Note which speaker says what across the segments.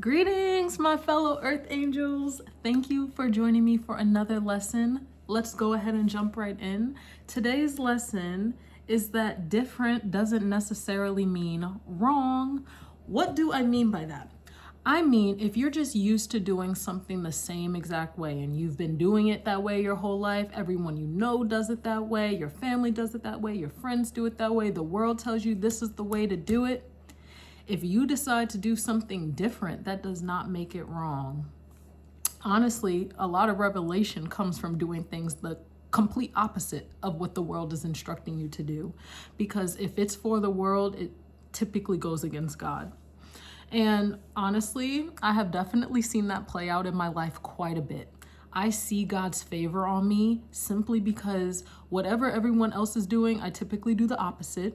Speaker 1: Greetings, my fellow earth angels. Thank you for joining me for another lesson. Let's go ahead and jump right in. Today's lesson is that different doesn't necessarily mean wrong. What do I mean by that? I mean, if you're just used to doing something the same exact way and you've been doing it that way your whole life, everyone you know does it that way, your family does it that way, your friends do it that way, the world tells you this is the way to do it. If you decide to do something different, that does not make it wrong. Honestly, a lot of revelation comes from doing things the complete opposite of what the world is instructing you to do. Because if it's for the world, it typically goes against God. And honestly, I have definitely seen that play out in my life quite a bit. I see God's favor on me simply because whatever everyone else is doing, I typically do the opposite.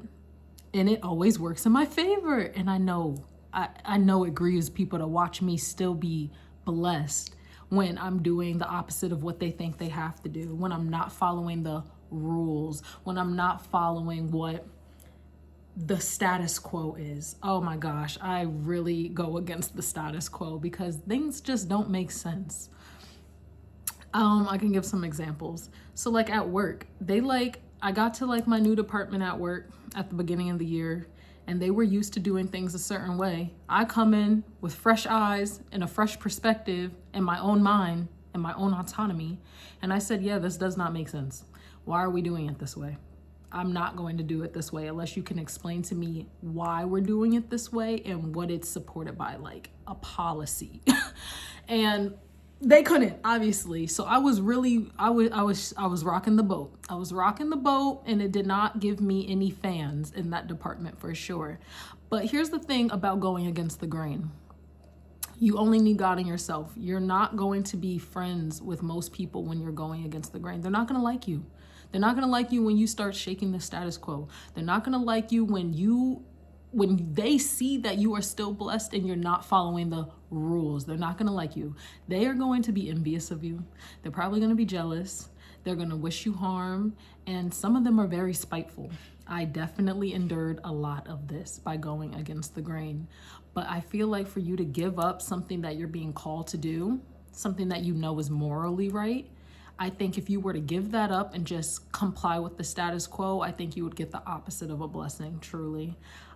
Speaker 1: And it always works in my favor. And I know it grieves people to watch me still be blessed when I'm doing the opposite of what they think they have to do, when I'm not following the rules, when I'm not following what the status quo is. Oh my gosh, I really go against the status quo because things just don't make sense. I can give some examples. So like at work, I got to my new department at work at the beginning of the year, and they were used to doing things a certain way. I come in with fresh eyes and a fresh perspective and my own mind and my own autonomy. And I said, yeah, this does not make sense. Why are we doing it this way? I'm not going to do it this way unless you can explain to me why we're doing it this way and what it's supported by, like a policy. And they couldn't, obviously. So I was rocking the boat. I was rocking the boat, and it did not give me any fans in that department for sure. But here's the thing about going against the grain. You only need God in yourself. You're not going to be friends with most people when you're going against the grain. They're not going to like you. They're not going to like you when you start shaking the status quo. They're not going to like you when they see that you are still blessed and you're not following the rules. They're not going to like you. They are going to be envious of you. They're probably going to be jealous. They're going to wish you harm. And some of them are very spiteful. I definitely endured a lot of this by going against the grain. But I feel like for you to give up something that you're being called to do, something that you know is morally right, I think if you were to give that up and just comply with the status quo, I think you would get the opposite of a blessing, truly.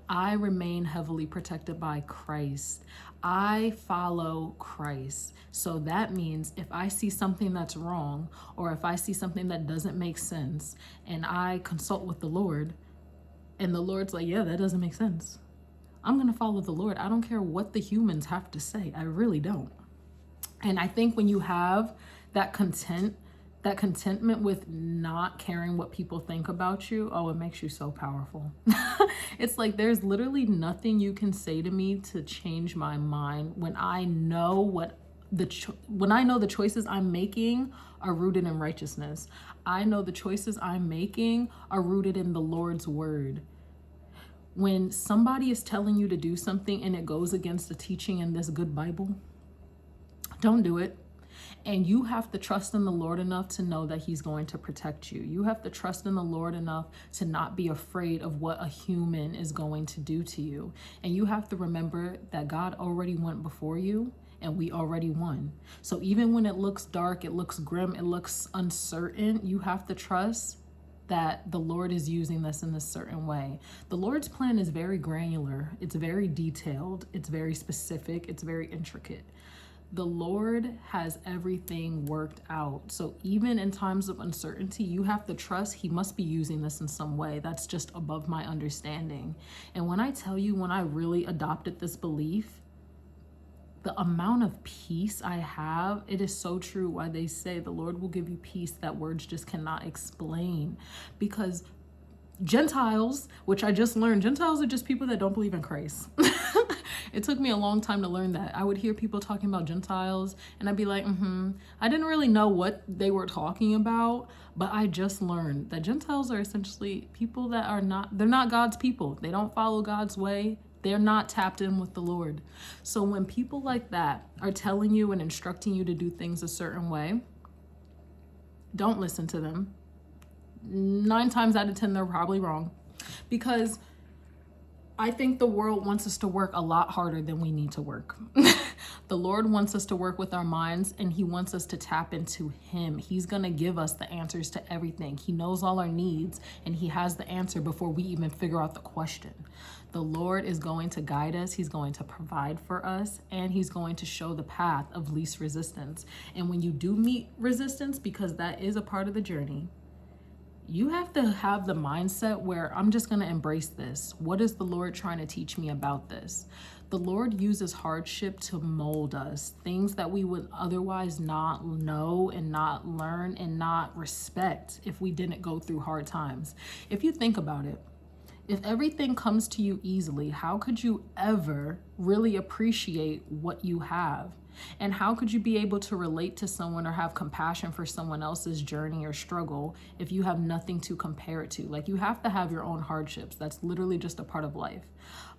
Speaker 1: I remain heavily protected by Christ. I follow Christ. So that means if I see something that's wrong, or if I see something that doesn't make sense, and I consult with the Lord, and the Lord's like, yeah, that doesn't make sense, I'm going to follow the Lord. I don't care what the humans have to say. I really don't. And I think when you have that contentment with not caring what people think about you, oh, it makes you so powerful. It's like there's literally nothing you can say to me to change my mind when I know the choices I'm making are rooted in righteousness. I know the choices I'm making are rooted in the Lord's word. When somebody is telling you to do something and it goes against the teaching in this good Bible, don't do it. And you have to trust in the Lord enough to know that he's going to protect you. You have to trust in the Lord enough to not be afraid of what a human is going to do to you. And you have to remember that God already went before you and we already won. So even when it looks dark, it looks grim, it looks uncertain, you have to trust that the Lord is using this in a certain way. The Lord's plan is very granular. It's very detailed. It's very specific. It's very intricate. The Lord has everything worked out. So even in times of uncertainty, you have to trust he must be using this in some way. That's just above my understanding. And when I tell you, when I really adopted this belief, the amount of peace I have, it is so true why they say the Lord will give you peace that words just cannot explain. Because Gentiles, which I just learned, Gentiles are just people that don't believe in Christ. It took me a long time to learn that. I would hear people talking about Gentiles and I'd be like, I didn't really know what they were talking about, but I just learned that Gentiles are essentially people that they're not God's people. They don't follow God's way. They're not tapped in with the Lord. So when people like that are telling you and instructing you to do things a certain way, don't listen to them. 9 times out of 10, they're probably wrong, because I think the world wants us to work a lot harder than we need to work. The Lord wants us to work with our minds, and he wants us to tap into him. He's going to give us the answers to everything. He knows all our needs, and he has the answer before we even figure out the question. The Lord is going to guide us. He's going to provide for us, and he's going to show the path of least resistance. And when you do meet resistance, because that is a part of the journey, you have to have the mindset where I'm just going to embrace this. What is the Lord trying to teach me about this? The Lord uses hardship to mold us, things that we would otherwise not know and not learn and not respect if we didn't go through hard times. If you think about it, if everything comes to you easily, how could you ever really appreciate what you have? And how could you be able to relate to someone or have compassion for someone else's journey or struggle if you have nothing to compare it to? Like, you have to have your own hardships. That's literally just a part of life.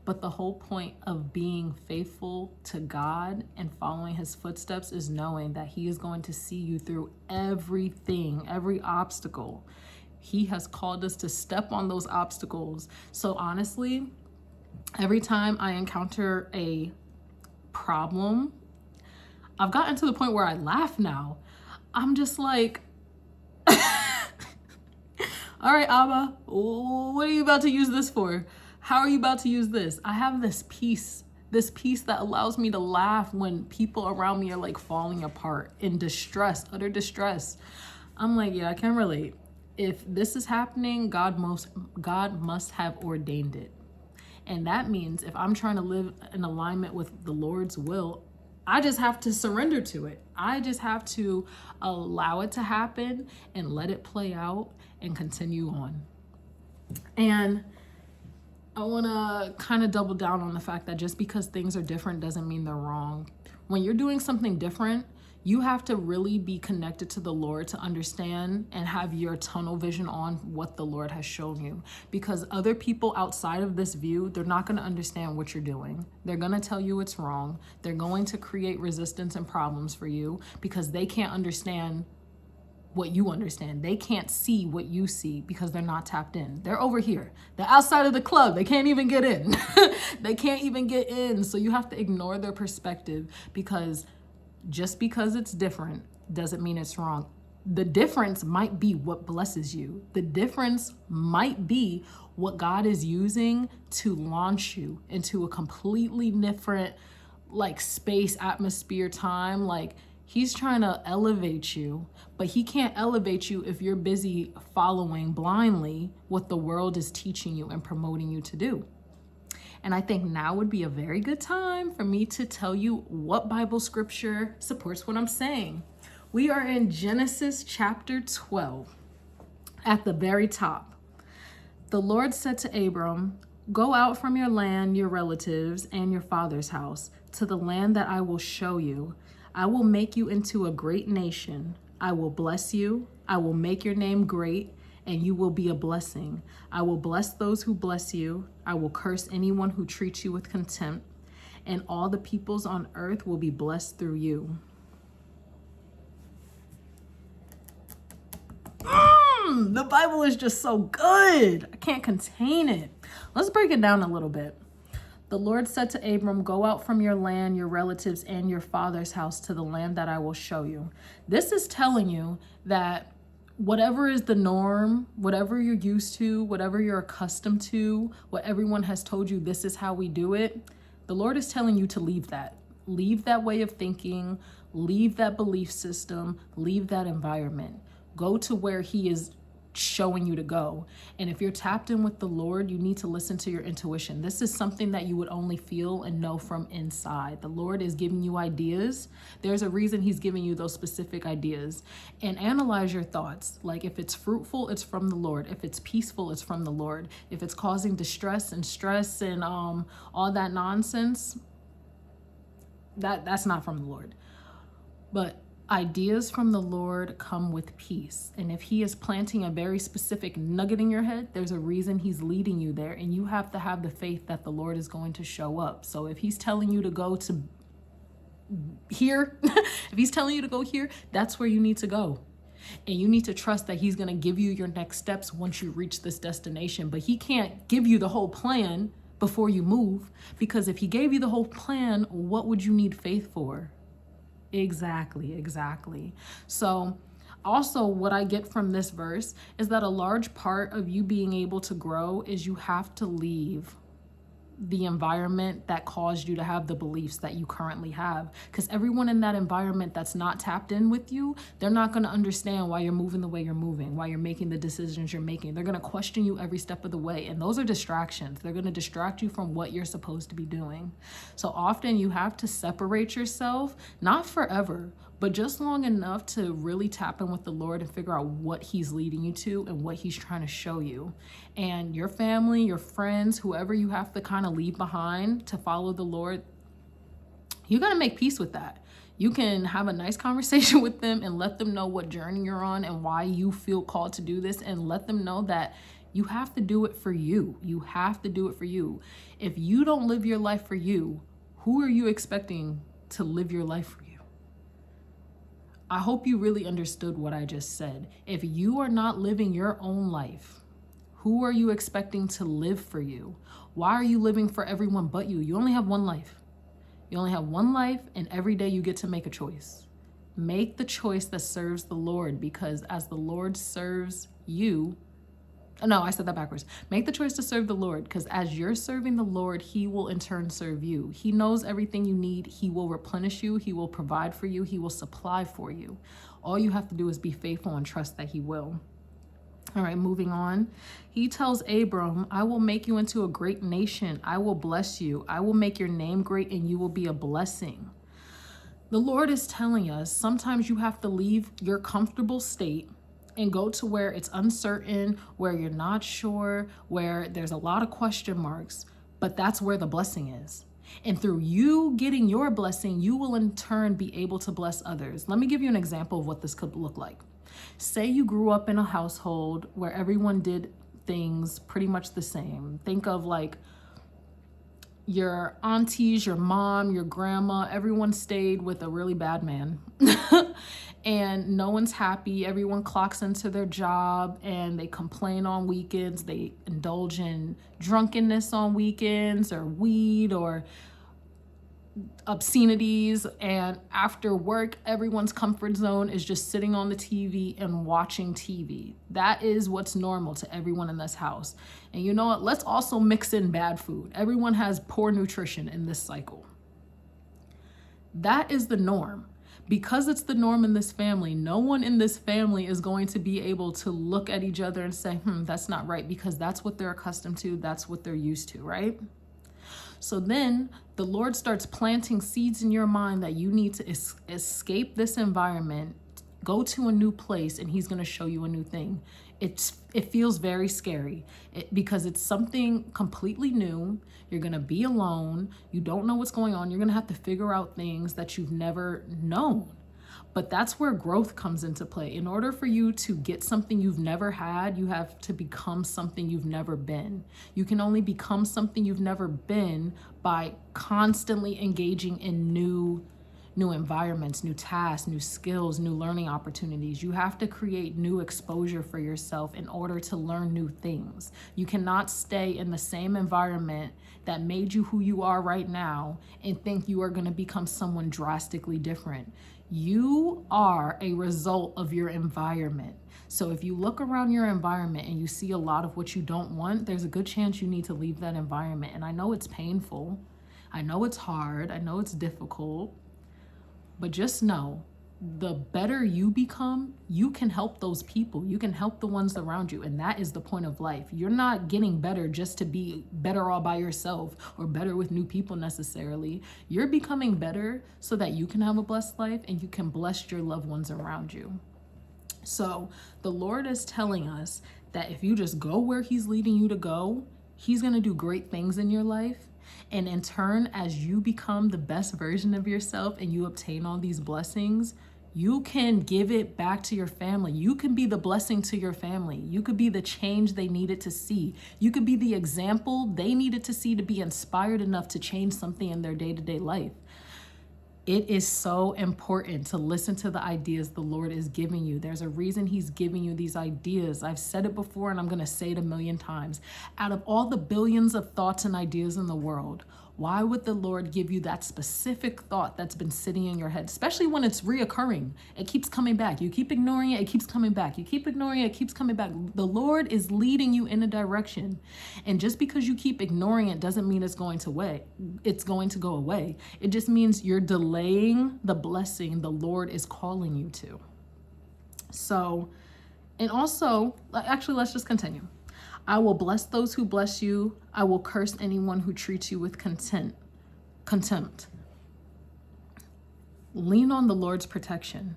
Speaker 1: But the whole point of being faithful to God and following his footsteps is knowing that he is going to see you through everything, every obstacle. He has called us to step on those obstacles. So honestly, every time I encounter a problem, I've gotten to the point where I laugh now. I'm just like, all right, Abba, what are you about to use this for? How are you about to use this? I have this peace that allows me to laugh when people around me are like falling apart in distress, utter distress. I'm like, yeah, I can relate. If this is happening, God must have ordained it. And that means if I'm trying to live in alignment with the Lord's will, I just have to surrender to it. I just have to allow it to happen and let it play out and continue on. And I want to kind of double down on the fact that just because things are different doesn't mean they're wrong. When you're doing something different, you have to really be connected to the Lord to understand and have your tunnel vision on what the Lord has shown you. Because other people outside of this view, they're not going to understand what you're doing. They're going to tell you it's wrong. They're going to create resistance and problems for you because they can't understand what you understand. They can't see what you see because they're not tapped in. They're over here. They're outside of the club. They can't even get in. They can't even get in. So you have to ignore their perspective, because just because it's different doesn't mean it's wrong. The difference might be what blesses you. The difference might be what God is using to launch you into a completely different like space, atmosphere, time. Like, he's trying to elevate you, but he can't elevate you if you're busy following blindly what the world is teaching you and promoting you to do. And I think now would be a very good time for me to tell you what Bible scripture supports what I'm saying. We are in Genesis chapter 12. At the very top, the Lord said to Abram, "Go out from your land, your relatives, and your father's house, to the land that I will show you. I will make you into a great nation. I will bless you. I will make your name great, and you will be a blessing. I will bless those who bless you. I will curse anyone who treats you with contempt, and all the peoples on earth will be blessed through you." The Bible is just so good. I can't contain it. Let's break it down a little bit. The Lord said to Abram, "Go out from your land, your relatives, and your father's house to the land that I will show you." This is telling you that whatever is the norm, whatever you're used to, whatever you're accustomed to, what everyone has told you, this is how we do it, the Lord is telling you to leave that. Leave that way of thinking, leave that belief system, leave that environment. Go to where he is showing you to go. And if you're tapped in with the Lord, you need to listen to your intuition. This is something that you would only feel and know from inside. The Lord is giving you ideas. There's a reason he's giving you those specific ideas. And analyze your thoughts. Like, if it's fruitful, it's from the Lord. If it's peaceful, it's from the Lord. If it's causing distress and stress and all that nonsense, that's not from the Lord. But ideas from the Lord come with peace. And if he is planting a very specific nugget in your head, there's a reason he's leading you there. And you have to have the faith that the Lord is going to show up. So if he's telling you to go to here, if he's telling you to go here, that's where you need to go. And you need to trust that he's going to give you your next steps once you reach this destination. But he can't give you the whole plan before you move. Because if he gave you the whole plan, what would you need faith for? Exactly. So also what I get from this verse is that a large part of you being able to grow is you have to leave the environment that caused you to have the beliefs that you currently have. Because everyone in that environment that's not tapped in with you, they're not going to understand why you're moving the way you're moving, why you're making the decisions you're making. They're going to question you every step of the way. And those are distractions. They're going to distract you from what you're supposed to be doing. So often you have to separate yourself, not forever, but just long enough to really tap in with the Lord and figure out what he's leading you to and what he's trying to show you. And your family, your friends, whoever you have to kind of leave behind to follow the Lord, you got to make peace with that. You can have a nice conversation with them and let them know what journey you're on and why you feel called to do this, and let them know that you have to do it for you. You have to do it for you. If you don't live your life for you, who are you expecting to live your life for you? I hope you really understood what I just said. If you are not living your own life, who are you expecting to live for you? Why are you living for everyone but you? You only have one life. You only have one life, and every day you get to make a choice. Make the choice that serves the Lord, because as the Lord serves you, no, I said that backwards. Make the choice to serve the Lord, because as you're serving the Lord, he will in turn serve you. He knows everything you need. He will replenish you. He will provide for you. He will supply for you. All you have to do is be faithful and trust that he will. All right, moving on. He tells Abram, I will make you into a great nation. I will bless you. I will make your name great, and you will be a blessing. The Lord is telling us sometimes you have to leave your comfortable state and go to where it's uncertain, where you're not sure, where there's a lot of question marks, but that's where the blessing is. And through you getting your blessing, you will in turn be able to bless others. Let me give you an example of what this could look like. Say you grew up in a household where everyone did things pretty much the same. Think of like your aunties, your mom, your grandma, everyone stayed with a really bad man. And no one's happy. Everyone clocks into their job and they complain on weekends. They indulge in drunkenness on weekends, or weed, or obscenities. And after work, everyone's comfort zone is just sitting on the TV and watching TV. That is what's normal to everyone in this house. And you know what? Let's also mix in bad food. Everyone has poor nutrition in this cycle. That is the norm. Because it's the norm in this family, no one in this family is going to be able to look at each other and say, that's not right, because that's what they're accustomed to. That's what they're used to, right? So then the Lord starts planting seeds in your mind that you need to escape this environment, go to a new place, and he's going to show you a new thing. It feels very scary because it's something completely new. You're going to be alone. You don't know what's going on. You're going to have to figure out things that you've never known. But that's where growth comes into play. In order for you to get something you've never had, you have to become something you've never been. You can only become something you've never been by constantly engaging in new environments, new tasks, new skills, new learning opportunities. You have to create new exposure for yourself in order to learn new things. You cannot stay in the same environment that made you who you are right now and think you are going to become someone drastically different. You are a result of your environment. So if you look around your environment and you see a lot of what you don't want, there's a good chance you need to leave that environment. And I know it's painful. I know it's hard. I know it's difficult. But just know, the better you become, you can help those people. You can help the ones around you. And that is the point of life. You're not getting better just to be better all by yourself or better with new people necessarily. You're becoming better so that you can have a blessed life and you can bless your loved ones around you. So the Lord is telling us that if you just go where he's leading you to go, he's going to do great things in your life. And in turn, as you become the best version of yourself and you obtain all these blessings, you can give it back to your family. You can be the blessing to your family. You could be the change they needed to see. You could be the example they needed to see to be inspired enough to change something in their day-to-day life. It is so important to listen to the ideas the Lord is giving you. There's a reason he's giving you these ideas. I've said it before and I'm going to say it a million times. Out of all the billions of thoughts and ideas in the world, why would the Lord give you that specific thought that's been sitting in your head, especially when it's reoccurring? It keeps coming back. You keep ignoring it, it keeps coming back. You keep ignoring it, it keeps coming back. The Lord is leading you in a direction. And just because you keep ignoring it doesn't mean it's going to go away. It just means you're delaying the blessing the Lord is calling you to. So, and also, actually, let's just continue. I will bless those who bless you. I will curse anyone who treats you with contempt. Lean on the Lord's protection.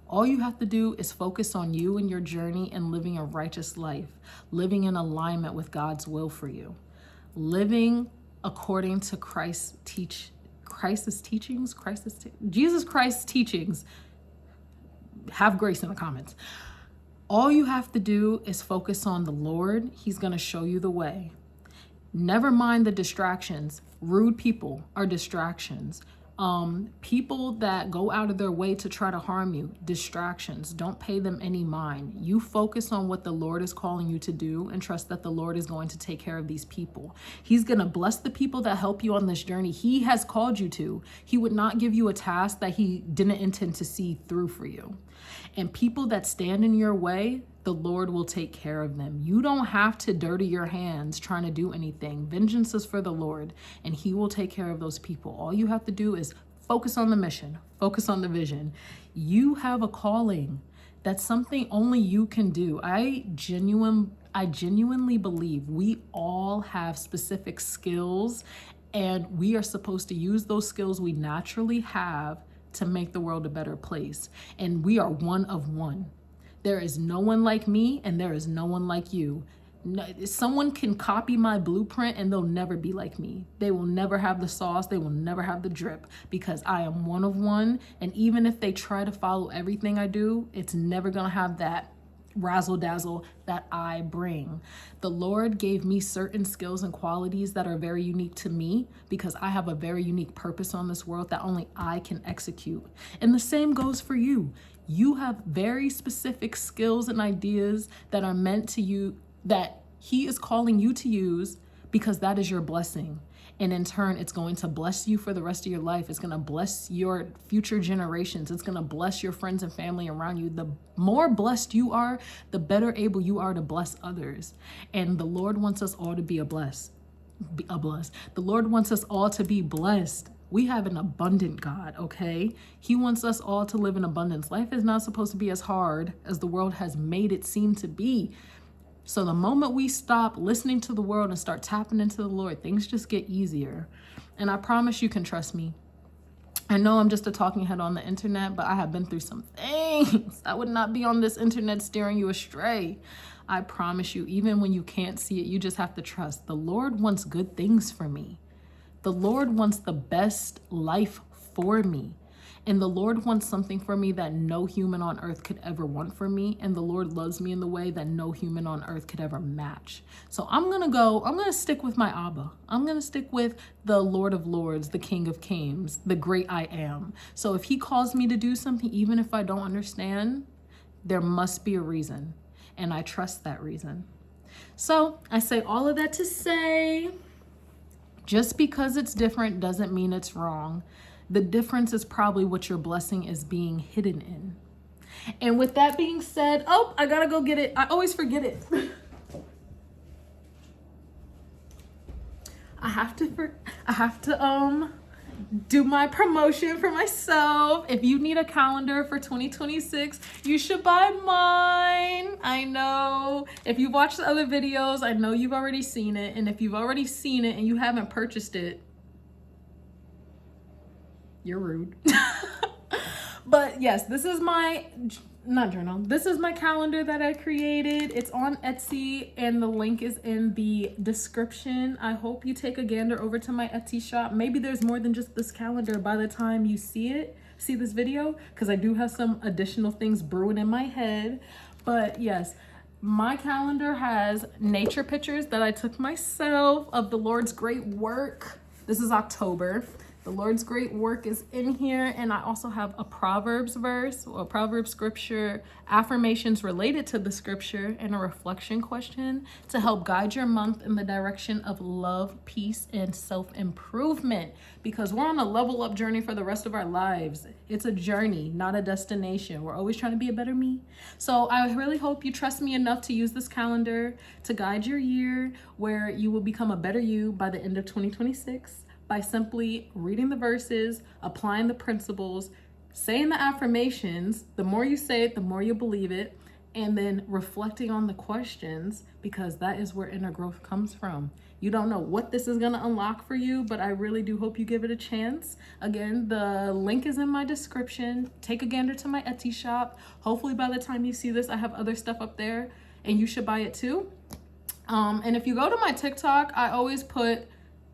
Speaker 1: All you have to do is focus on you and your journey and living a righteous life, living in alignment with God's will for you, living according to Jesus Christ's teachings. Have grace in the comments. All you have to do is focus on the Lord. He's going to show you the way. Never mind the distractions. Rude people are distractions. People that go out of their way to try to harm you, distractions. Don't pay them any mind. You focus on what the Lord is calling you to do and trust that the Lord is going to take care of these people. He's going to bless the people that help you on this journey he has called you to. He would not give you a task that he didn't intend to see through for you. And people that stand in your way, the Lord will take care of them. You don't have to dirty your hands trying to do anything. Vengeance is for the Lord, and he will take care of those people. All you have to do is focus on the mission, focus on the vision. You have a calling. That's something only you can do. I genuinely believe we all have specific skills, and we are supposed to use those skills we naturally have to make the world a better place. And we are one of one. There is no one like me, and there is no one like you. No, someone can copy my blueprint and they'll never be like me. They will never have the sauce. They will never have the drip, because I am one of one. And even if they try to follow everything I do, it's never going to have that razzle dazzle that I bring. The Lord gave me certain skills and qualities that are very unique to me, because I have a very unique purpose on this world that only I can execute. And the same goes for you. You have very specific skills and ideas that are meant to you, that he is calling you to use, because that is your blessing. And in turn, it's going to bless you for the rest of your life. It's going to bless your future generations. It's going to bless your friends and family around you. The more blessed you are, the better able you are to bless others. And the Lord wants us all to be blessed. The Lord wants us all to be blessed. We have an abundant God, okay? He wants us all to live in abundance. Life is not supposed to be as hard as the world has made it seem to be. So the moment we stop listening to the world and start tapping into the Lord, things just get easier. And I promise you can trust me. I know I'm just a talking head on the internet, but I have been through some things. I would not be on this internet steering you astray. I promise you, even when you can't see it, you just have to trust. The Lord wants good things for me. The Lord wants the best life for me. And the Lord wants something for me that no human on earth could ever want for me. And the Lord loves me in the way that no human on earth could ever match. So I'm going to stick with my Abba. I'm going to stick with the Lord of Lords, the King of Kings, the great I am. So if he calls me to do something, even if I don't understand, there must be a reason. And I trust that reason. So I say all of that to say, just because it's different doesn't mean it's wrong. The difference is probably what your blessing is being hidden in. And with that being said, I gotta go get it. I always forget it. I have to do my promotion for myself. If you need a calendar for 2026, you should buy mine. I know. If you've watched the other videos, I know you've already seen it. And if you've already seen it and you haven't purchased it, you're rude. But yes, this is my this is my calendar that I created. It's on Etsy and the link is in the description. I hope you take a gander over to my Etsy shop. Maybe there's more than just this calendar by the time you see this video, because I do have some additional things brewing in my head. But yes, my calendar has nature pictures that I took myself of the Lord's great work. This is October. The Lord's great work is in here. And I also have a Proverbs verse, or a Proverbs scripture, affirmations related to the scripture, and a reflection question to help guide your month in the direction of love, peace, and self-improvement. Because we're on a level up journey for the rest of our lives. It's a journey, not a destination. We're always trying to be a better me. So I really hope you trust me enough to use this calendar to guide your year, where you will become a better you by the end of 2026 by simply reading the verses, applying the principles, saying the affirmations. The more you say it, the more you believe it, and then reflecting on the questions, because that is where inner growth comes from. You don't know what this is going to unlock for you, but I really do hope you give it a chance. Again, the link is in my description. Take a gander to my Etsy shop. Hopefully by the time you see this, I have other stuff up there and you should buy it too. And if you go to my TikTok, I always put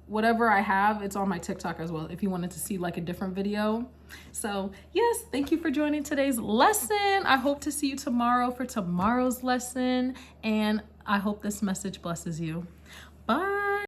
Speaker 1: whatever I have, it's on my TikTok as well, if you wanted to see like a different video. So yes, thank you for joining today's lesson. I hope to see you tomorrow for tomorrow's lesson, and I hope this message blesses you. Bye.